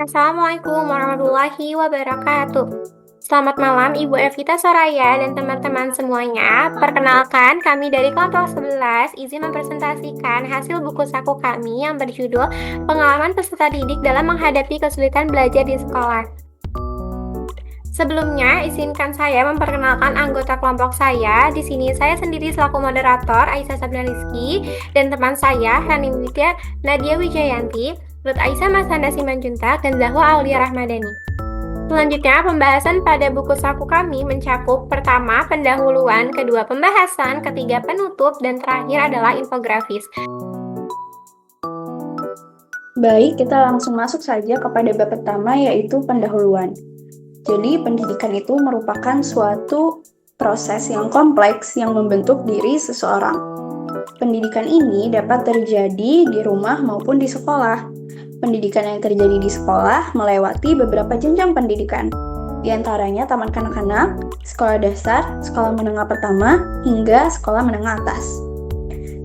Assalamualaikum warahmatullahi wabarakatuh. Selamat malam Ibu Evita Soraya dan teman-teman semuanya. Perkenalkan, kami dari kelompok 11 izin mempresentasikan hasil buku saku kami yang berjudul Pengalaman Peserta Didik dalam Menghadapi Kesulitan Belajar di Sekolah. Sebelumnya, izinkan saya memperkenalkan anggota kelompok saya. Di sini saya sendiri selaku moderator, Aisyah Sabrina Rizky, dan teman saya, Rani Widya Nadia Wijayanti, Ruth Aisyah Masanda Simanjuntak, dan Zahwa Aulia Rahmadani. Selanjutnya, pembahasan pada buku saku kami mencakup pertama, pendahuluan, kedua, pembahasan, ketiga, penutup, dan terakhir adalah infografis. Baik, kita langsung masuk saja kepada bab pertama, yaitu pendahuluan. Jadi, pendidikan itu merupakan suatu proses yang kompleks yang membentuk diri seseorang. Pendidikan ini dapat terjadi di rumah maupun di sekolah. Pendidikan yang terjadi di sekolah melewati beberapa jenjang pendidikan, di antaranya taman kanak-kanak, sekolah dasar, sekolah menengah pertama, hingga sekolah menengah atas.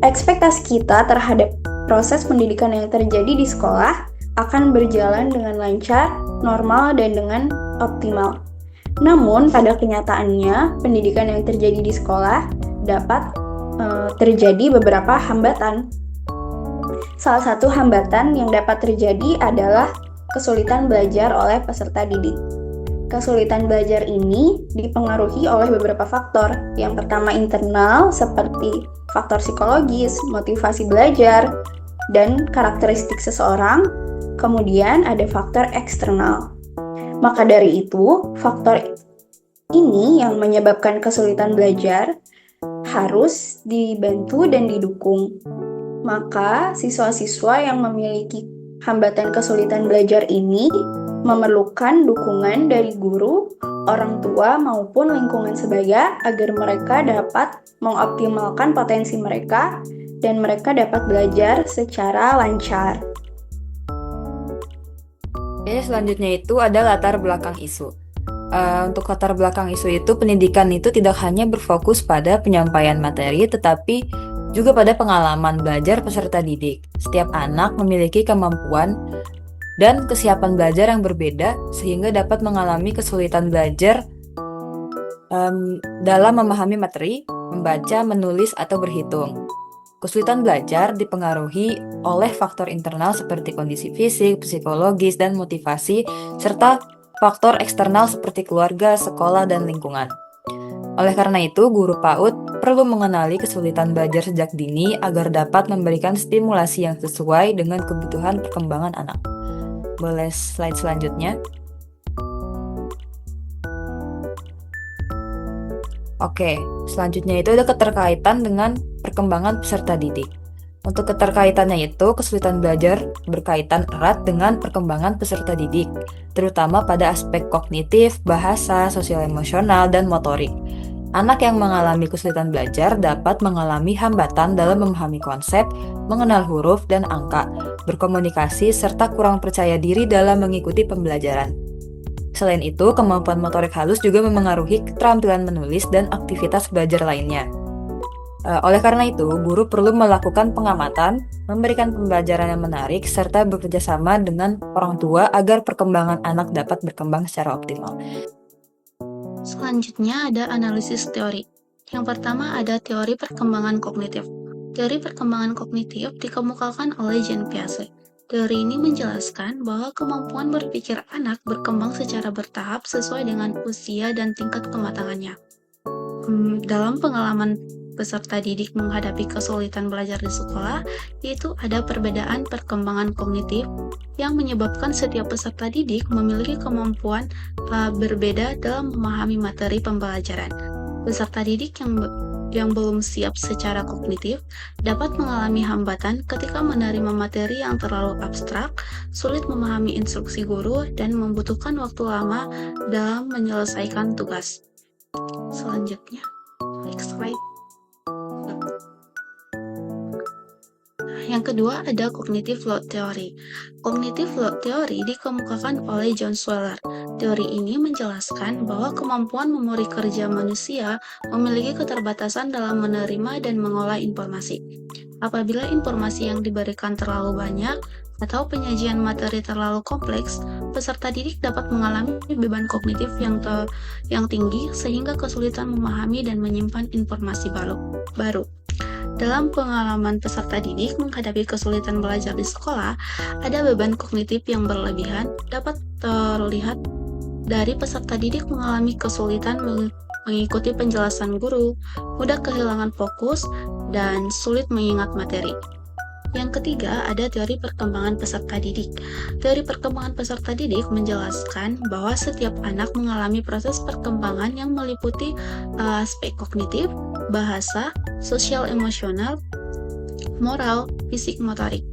Ekspektasi kita terhadap proses pendidikan yang terjadi di sekolah akan berjalan dengan lancar, normal, dan dengan optimal. Namun, pada kenyataannya, pendidikan yang terjadi di sekolah dapat terjadi beberapa hambatan. Salah satu hambatan yang dapat terjadi adalah kesulitan belajar oleh peserta didik. Kesulitan belajar ini dipengaruhi oleh beberapa faktor. Yang pertama internal, seperti faktor psikologis, motivasi belajar, dan karakteristik seseorang. Kemudian ada faktor eksternal. Maka dari itu, faktor ini yang menyebabkan kesulitan belajar harus dibantu dan didukung. Maka, siswa-siswa yang memiliki hambatan kesulitan belajar ini memerlukan dukungan dari guru, orang tua, maupun lingkungan sebaya agar mereka dapat mengoptimalkan potensi mereka dan mereka dapat belajar secara lancar. Selanjutnya itu ada latar belakang isu. Untuk latar belakang isu itu, pendidikan itu tidak hanya berfokus pada penyampaian materi, tetapi juga pada pengalaman belajar peserta didik. Setiap anak memiliki kemampuan dan kesiapan belajar yang berbeda, sehingga dapat mengalami kesulitan belajar dalam memahami materi, membaca, menulis, atau berhitung. Kesulitan belajar dipengaruhi oleh faktor internal seperti kondisi fisik, psikologis, dan motivasi, serta faktor eksternal seperti keluarga, sekolah, dan lingkungan. Oleh karena itu, guru PAUD perlu mengenali kesulitan belajar sejak dini agar dapat memberikan stimulasi yang sesuai dengan kebutuhan perkembangan anak. Boleh slide selanjutnya? Oke, selanjutnya itu ada keterkaitan dengan perkembangan peserta didik. Untuk keterkaitannya itu, kesulitan belajar berkaitan erat dengan perkembangan peserta didik, terutama pada aspek kognitif, bahasa, sosial emosional, dan motorik. Anak yang mengalami kesulitan belajar dapat mengalami hambatan dalam memahami konsep, mengenal huruf dan angka, berkomunikasi, serta kurang percaya diri dalam mengikuti pembelajaran. Selain itu, kemampuan motorik halus juga memengaruhi keterampilan menulis dan aktivitas belajar lainnya. Oleh karena itu, guru perlu melakukan pengamatan, memberikan pembelajaran yang menarik, serta bekerja sama dengan orang tua agar perkembangan anak dapat berkembang secara optimal. Selanjutnya ada analisis teori. Yang pertama ada teori perkembangan kognitif. Teori perkembangan kognitif dikemukakan oleh Jean Piaget. Teori ini menjelaskan bahwa kemampuan berpikir anak berkembang secara bertahap sesuai dengan usia dan tingkat kematangannya. Dalam pengalaman peserta didik menghadapi kesulitan belajar di sekolah, yaitu ada perbedaan perkembangan kognitif yang menyebabkan setiap peserta didik memiliki kemampuan berbeda dalam memahami materi pembelajaran. Peserta didik yang belum siap secara kognitif dapat mengalami hambatan ketika menerima materi yang terlalu abstrak, sulit memahami instruksi guru, dan membutuhkan waktu lama dalam menyelesaikan tugas. Selanjutnya, next slide. Yang kedua ada cognitive load theory. Cognitive load theory dikemukakan oleh John Sweller. Teori ini menjelaskan bahwa kemampuan memori kerja manusia memiliki keterbatasan dalam menerima dan mengolah informasi. Apabila informasi yang diberikan terlalu banyak atau penyajian materi terlalu kompleks, peserta didik dapat mengalami beban kognitif yang tinggi sehingga kesulitan memahami dan menyimpan informasi baru. Dalam pengalaman peserta didik menghadapi kesulitan belajar di sekolah, ada beban kognitif yang berlebihan dapat terlihat dari peserta didik mengalami kesulitan mengikuti penjelasan guru, mudah kehilangan fokus, dan sulit mengingat materi. Yang ketiga, ada teori perkembangan peserta didik. Teori perkembangan peserta didik menjelaskan bahwa setiap anak mengalami proses perkembangan yang meliputi aspek kognitif, bahasa, sosial emosional, moral, fisik motorik.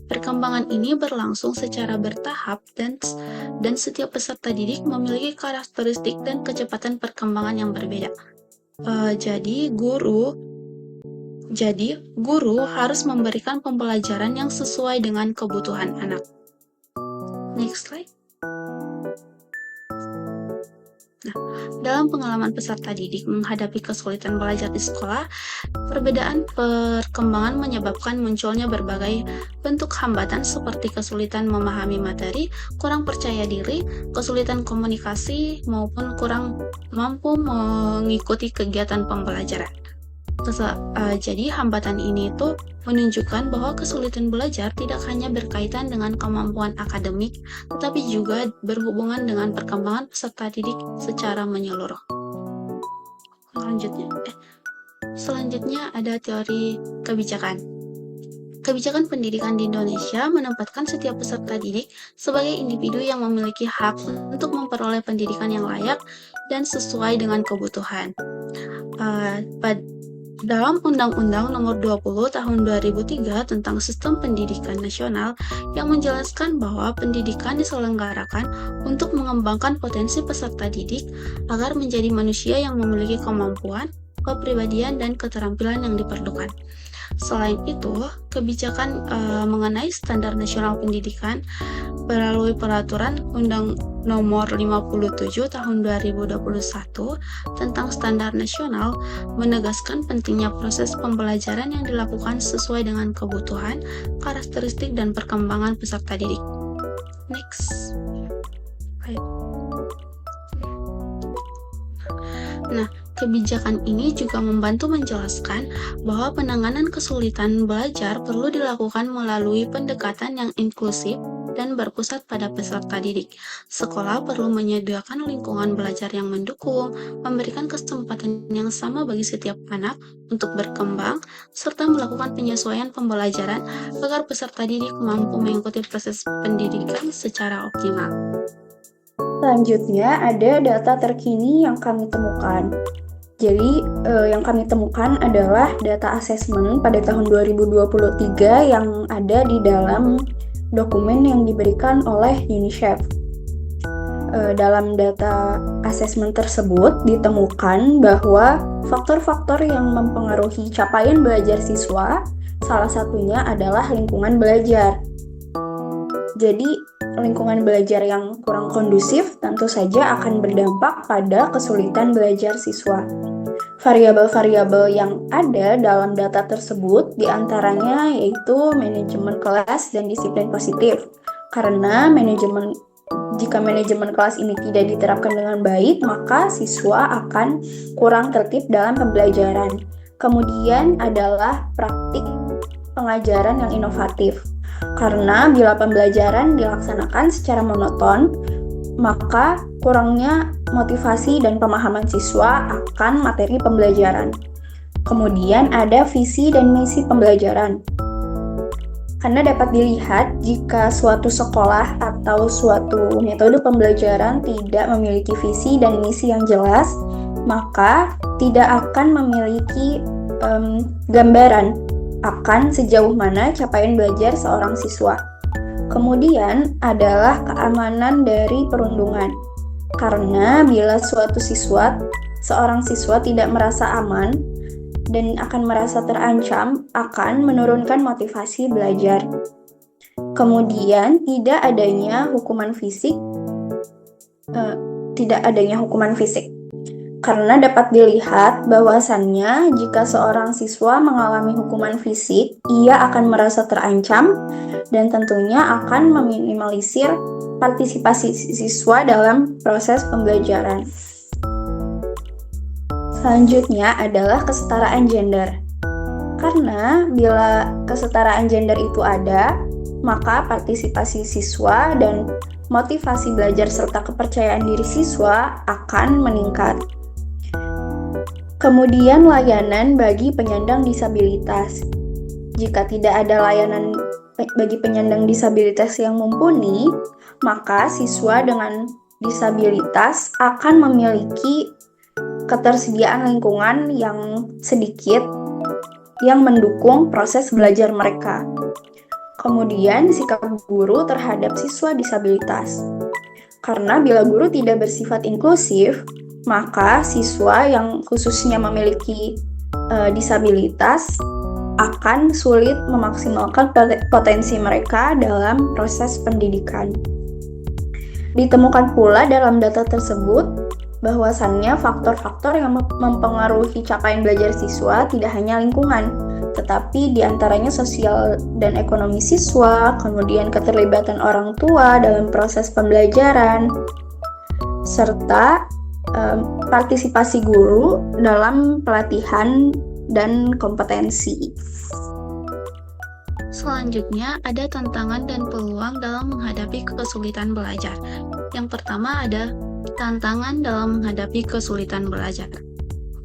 Perkembangan ini berlangsung secara bertahap dan setiap peserta didik memiliki karakteristik dan kecepatan perkembangan yang berbeda. Jadi guru harus memberikan pembelajaran yang sesuai dengan kebutuhan anak. Next slide. Nah, dalam pengalaman peserta didik menghadapi kesulitan belajar di sekolah, perbedaan perkembangan menyebabkan munculnya berbagai bentuk hambatan seperti kesulitan memahami materi, kurang percaya diri, kesulitan komunikasi, maupun kurang mampu mengikuti kegiatan pembelajaran. Jadi hambatan ini itu menunjukkan bahwa kesulitan belajar tidak hanya berkaitan dengan kemampuan akademik, tetapi juga berhubungan dengan perkembangan peserta didik secara menyeluruh. Selanjutnya ada teori kebijakan. Kebijakan pendidikan di Indonesia menempatkan setiap peserta didik sebagai individu yang memiliki hak untuk memperoleh pendidikan yang layak dan sesuai dengan kebutuhan. Dalam Undang-Undang Nomor 20 Tahun 2003 tentang Sistem Pendidikan Nasional yang menjelaskan bahwa pendidikan diselenggarakan untuk mengembangkan potensi peserta didik agar menjadi manusia yang memiliki kemampuan, kepribadian, dan keterampilan yang diperlukan. Selain itu, kebijakan mengenai standar nasional pendidikan melalui peraturan Undang Nomor 57 Tahun 2021 tentang standar nasional menegaskan pentingnya proses pembelajaran yang dilakukan sesuai dengan kebutuhan, karakteristik, dan perkembangan peserta didik. Next. Nah, kebijakan ini juga membantu menjelaskan bahwa penanganan kesulitan belajar perlu dilakukan melalui pendekatan yang inklusif dan berpusat pada peserta didik. Sekolah perlu menyediakan lingkungan belajar yang mendukung, memberikan kesempatan yang sama bagi setiap anak untuk berkembang, serta melakukan penyesuaian pembelajaran agar peserta didik mampu mengikuti proses pendidikan secara optimal. Selanjutnya ada data terkini yang kami temukan. Jadi yang kami temukan adalah data asesmen pada tahun 2023 yang ada di dalam dokumen yang diberikan oleh UNICEF. Dalam data asesmen tersebut ditemukan bahwa faktor-faktor yang mempengaruhi capaian belajar siswa salah satunya adalah lingkungan belajar. Jadi, lingkungan belajar yang kurang kondusif tentu saja akan berdampak pada kesulitan belajar siswa. Variabel-variabel yang ada dalam data tersebut diantaranya yaitu manajemen kelas dan disiplin positif. Karena jika manajemen kelas ini tidak diterapkan dengan baik, maka siswa akan kurang tertib dalam pembelajaran. Kemudian adalah praktik pengajaran yang inovatif. Karena bila pembelajaran dilaksanakan secara monoton, maka kurangnya motivasi dan pemahaman siswa akan materi pembelajaran. Kemudian ada visi dan misi pembelajaran. Karena dapat dilihat jika suatu sekolah atau suatu metode pembelajaran tidak memiliki visi dan misi yang jelas, maka tidak akan memiliki gambaran akan sejauh mana capaian belajar seorang siswa. Kemudian adalah keamanan dari perundungan. Karena bila seorang siswa tidak merasa aman dan akan merasa terancam, akan menurunkan motivasi belajar. Kemudian tidak adanya hukuman fisik. Karena dapat dilihat bahwasannya jika seorang siswa mengalami hukuman fisik, ia akan merasa terancam dan tentunya akan meminimalisir partisipasi siswa dalam proses pembelajaran. Selanjutnya adalah kesetaraan gender. Karena bila kesetaraan gender itu ada, maka partisipasi siswa dan motivasi belajar serta kepercayaan diri siswa akan meningkat. Kemudian layanan bagi penyandang disabilitas. Jika tidak ada layanan bagi penyandang disabilitas yang mumpuni, maka siswa dengan disabilitas akan memiliki ketersediaan lingkungan yang sedikit yang mendukung proses belajar mereka. Kemudian sikap guru terhadap siswa disabilitas. Karena bila guru tidak bersifat inklusif, maka siswa yang khususnya memiliki disabilitas akan sulit memaksimalkan potensi mereka dalam proses pendidikan. Ditemukan pula dalam data tersebut bahwasannya faktor-faktor yang mempengaruhi capaian belajar siswa tidak hanya lingkungan, tetapi diantaranya sosial dan ekonomi siswa, kemudian keterlibatan orang tua dalam proses pembelajaran, serta partisipasi guru dalam pelatihan dan kompetensi. Selanjutnya ada tantangan dan peluang dalam menghadapi kesulitan belajar. Yang pertama ada tantangan dalam menghadapi kesulitan belajar.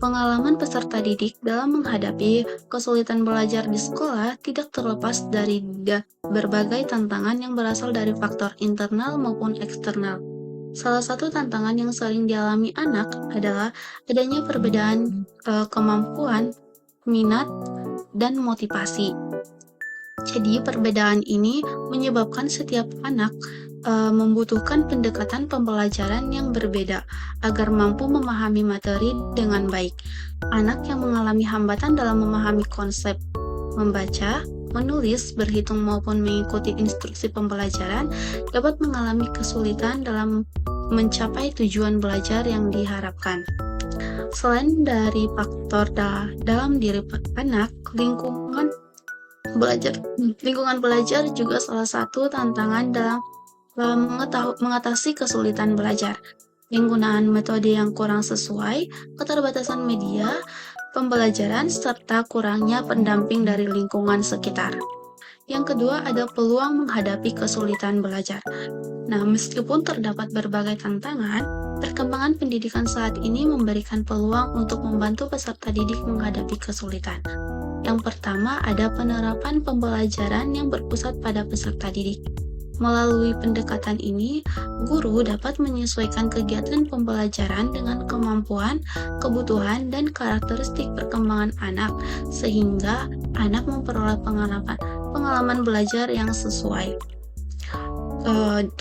Pengalaman peserta didik dalam menghadapi kesulitan belajar di sekolah tidak terlepas dari berbagai tantangan yang berasal dari faktor internal maupun eksternal. Salah satu tantangan yang sering dialami anak adalah adanya perbedaan kemampuan, minat, dan motivasi. Jadi perbedaan ini menyebabkan setiap anak membutuhkan pendekatan pembelajaran yang berbeda agar mampu memahami materi dengan baik. Anak yang mengalami hambatan dalam memahami konsep membaca, menulis, berhitung maupun mengikuti instruksi pembelajaran dapat mengalami kesulitan dalam mencapai tujuan belajar yang diharapkan. Selain dari faktor dalam diri anak, lingkungan belajar juga salah satu tantangan dalam mengatasi kesulitan belajar. Penggunaan metode yang kurang sesuai, keterbatasan media pembelajaran, serta kurangnya pendamping dari lingkungan sekitar. Yang kedua ada peluang menghadapi kesulitan belajar. Nah, meskipun terdapat berbagai tantangan, perkembangan pendidikan saat ini memberikan peluang untuk membantu peserta didik menghadapi kesulitan. Yang pertama ada penerapan pembelajaran yang berpusat pada peserta didik. Melalui pendekatan ini, guru dapat menyesuaikan kegiatan pembelajaran dengan kemampuan, kebutuhan, dan karakteristik perkembangan anak, sehingga anak memperoleh pengalaman belajar yang sesuai.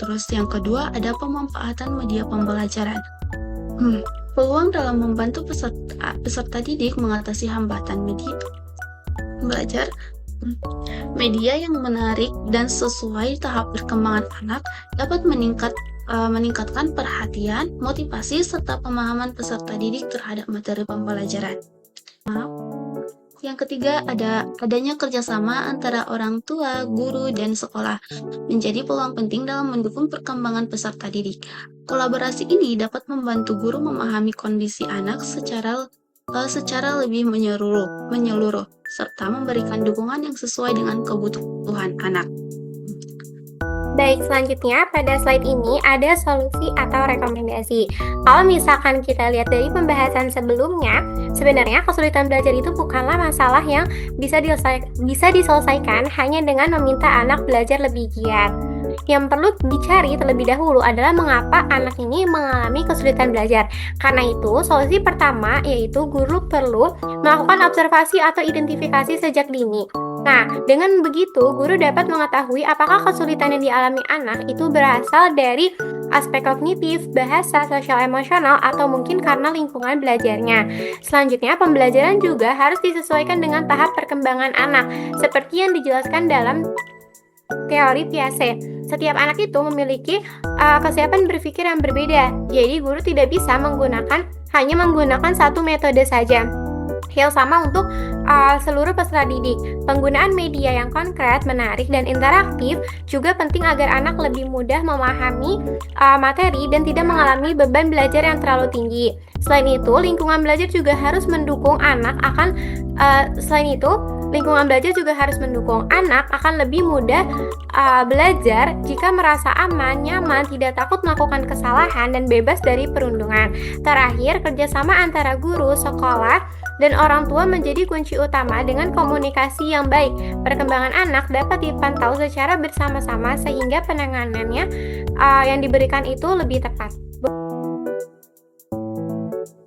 Terus yang kedua ada pemanfaatan media pembelajaran. Peluang dalam membantu peserta didik mengatasi hambatan media belajar. Media yang menarik dan sesuai tahap perkembangan anak dapat meningkatkan perhatian, motivasi, serta pemahaman peserta didik terhadap materi pembelajaran. Yang ketiga adanya kerjasama antara orang tua, guru, dan sekolah menjadi peluang penting dalam mendukung perkembangan peserta didik. Kolaborasi ini dapat membantu guru memahami kondisi anak secara lebih menyeluruh, serta memberikan dukungan yang sesuai dengan kebutuhan anak. Baik, selanjutnya pada slide ini ada solusi atau rekomendasi. Kalau misalkan kita lihat dari pembahasan sebelumnya, sebenarnya kesulitan belajar itu bukanlah masalah yang bisa diselesaikan hanya dengan meminta anak belajar lebih giat. Yang perlu dicari terlebih dahulu adalah mengapa anak ini mengalami kesulitan belajar. Karena itu, solusi pertama yaitu guru perlu melakukan observasi atau identifikasi sejak dini. Nah, dengan begitu, guru dapat mengetahui apakah kesulitan yang dialami anak itu berasal dari aspek kognitif, bahasa, sosial emosional, atau mungkin karena lingkungan belajarnya. Selanjutnya, pembelajaran juga harus disesuaikan dengan tahap perkembangan anak, seperti yang dijelaskan dalam teori Piaget. Setiap anak itu memiliki kesiapan berpikir yang berbeda, jadi guru tidak bisa menggunakan hanya menggunakan satu metode saja. Hal sama untuk seluruh peserta didik. Penggunaan media yang konkret, menarik, dan interaktif juga penting agar anak lebih mudah memahami materi dan tidak mengalami beban belajar yang terlalu tinggi. Selain itu, lingkungan belajar juga harus mendukung anak akan lebih mudah belajar jika merasa aman, nyaman, tidak takut melakukan kesalahan, dan bebas dari perundungan. Terakhir, kerjasama antara guru, sekolah, dan orang tua menjadi kunci utama. Dengan komunikasi yang baik, perkembangan anak dapat dipantau secara bersama-sama sehingga penanganannya yang diberikan itu lebih tepat.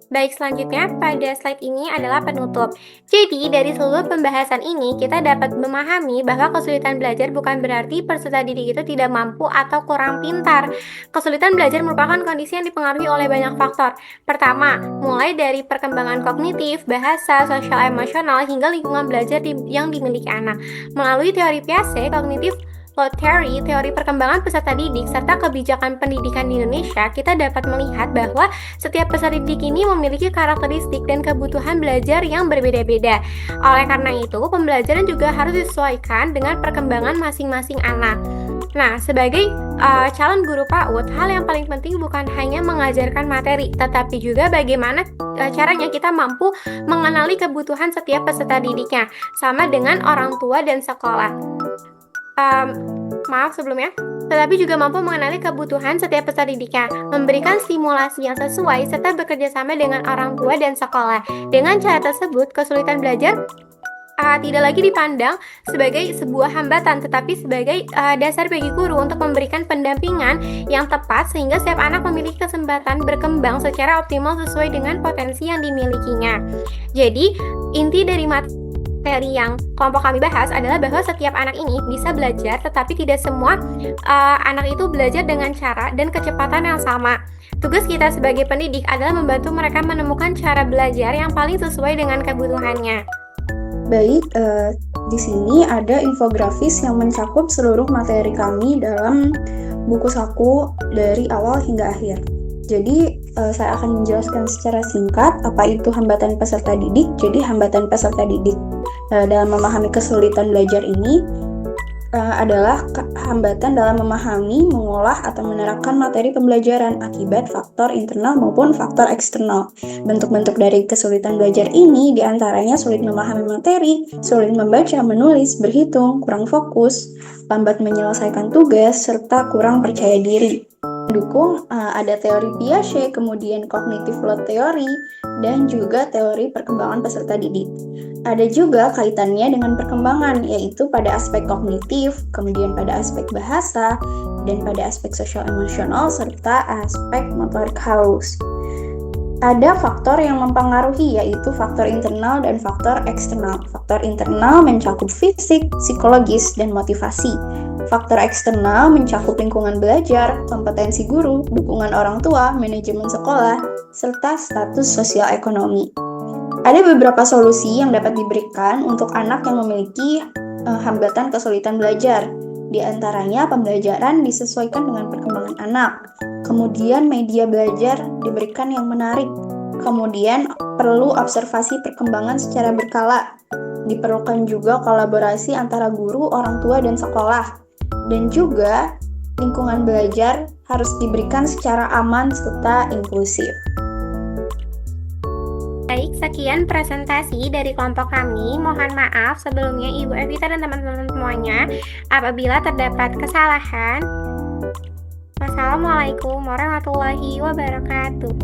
Baik, selanjutnya pada slide ini adalah penutup. Jadi, dari seluruh pembahasan ini, kita dapat memahami bahwa kesulitan belajar bukan berarti peserta didik itu tidak mampu atau kurang pintar. Kesulitan belajar merupakan kondisi yang dipengaruhi oleh banyak faktor. Pertama, mulai dari perkembangan kognitif, bahasa, sosial emosional, hingga lingkungan belajar yang dimiliki anak. Melalui teori Piaget, Cognitive Load Theory, teori perkembangan peserta didik, serta kebijakan pendidikan di Indonesia, kita dapat melihat bahwa setiap peserta didik ini memiliki karakteristik dan kebutuhan belajar yang berbeda-beda. Oleh karena itu, pembelajaran juga harus disesuaikan dengan perkembangan masing-masing anak. Nah, sebagai calon guru PAUD, hal yang paling penting bukan hanya mengajarkan materi, tetapi juga bagaimana caranya kita mampu mengenali kebutuhan setiap peserta didiknya, sama dengan orang tua dan sekolah. Tetapi juga mampu mengenali kebutuhan setiap peserta didiknya, memberikan stimulasi yang sesuai, serta bekerja sama dengan orang tua dan sekolah. Dengan cara tersebut, kesulitan belajar tidak lagi dipandang sebagai sebuah hambatan, tetapi sebagai dasar bagi guru untuk memberikan pendampingan yang tepat sehingga setiap anak memiliki kesempatan berkembang secara optimal sesuai dengan potensi yang dimilikinya. Jadi, inti dari materi yang kelompok kami bahas adalah bahwa setiap anak ini bisa belajar, tetapi tidak semua anak itu belajar dengan cara dan kecepatan yang sama. Tugas kita sebagai pendidik adalah membantu mereka menemukan cara belajar yang paling sesuai dengan kebutuhannya. Baik, di sini ada infografis yang mencakup seluruh materi kami dalam buku saku dari awal hingga akhir. Jadi, saya akan menjelaskan secara singkat apa itu hambatan peserta didik. Jadi, hambatan peserta didik dalam memahami kesulitan belajar ini adalah hambatan dalam memahami, mengolah, atau menerapkan materi pembelajaran akibat faktor internal maupun faktor eksternal. Bentuk-bentuk dari kesulitan belajar ini diantaranya sulit memahami materi, sulit membaca, menulis, berhitung, kurang fokus, lambat menyelesaikan tugas, serta kurang percaya diri. Mendukung ada teori Piaget, kemudian cognitive load theory, dan juga teori perkembangan peserta didik. Ada juga kaitannya dengan perkembangan, yaitu pada aspek kognitif, kemudian pada aspek bahasa, dan pada aspek sosial emosional, serta aspek motorik halus. Ada faktor yang mempengaruhi, yaitu faktor internal dan faktor eksternal. Faktor internal mencakup fisik, psikologis, dan motivasi. Faktor eksternal mencakup lingkungan belajar, kompetensi guru, dukungan orang tua, manajemen sekolah, serta status sosial ekonomi. Ada beberapa solusi yang dapat diberikan untuk anak yang memiliki hambatan kesulitan belajar. Di antaranya, pembelajaran disesuaikan dengan perkembangan anak. Kemudian, media belajar diberikan yang menarik. Kemudian, perlu observasi perkembangan secara berkala. Diperlukan juga kolaborasi antara guru, orang tua, dan sekolah. Dan juga, lingkungan belajar harus diberikan secara aman serta inklusif. Baik, sekian presentasi dari kelompok kami. Mohon maaf sebelumnya Ibu Evita dan teman-teman semuanya apabila terdapat kesalahan. Wassalamualaikum warahmatullahi wabarakatuh.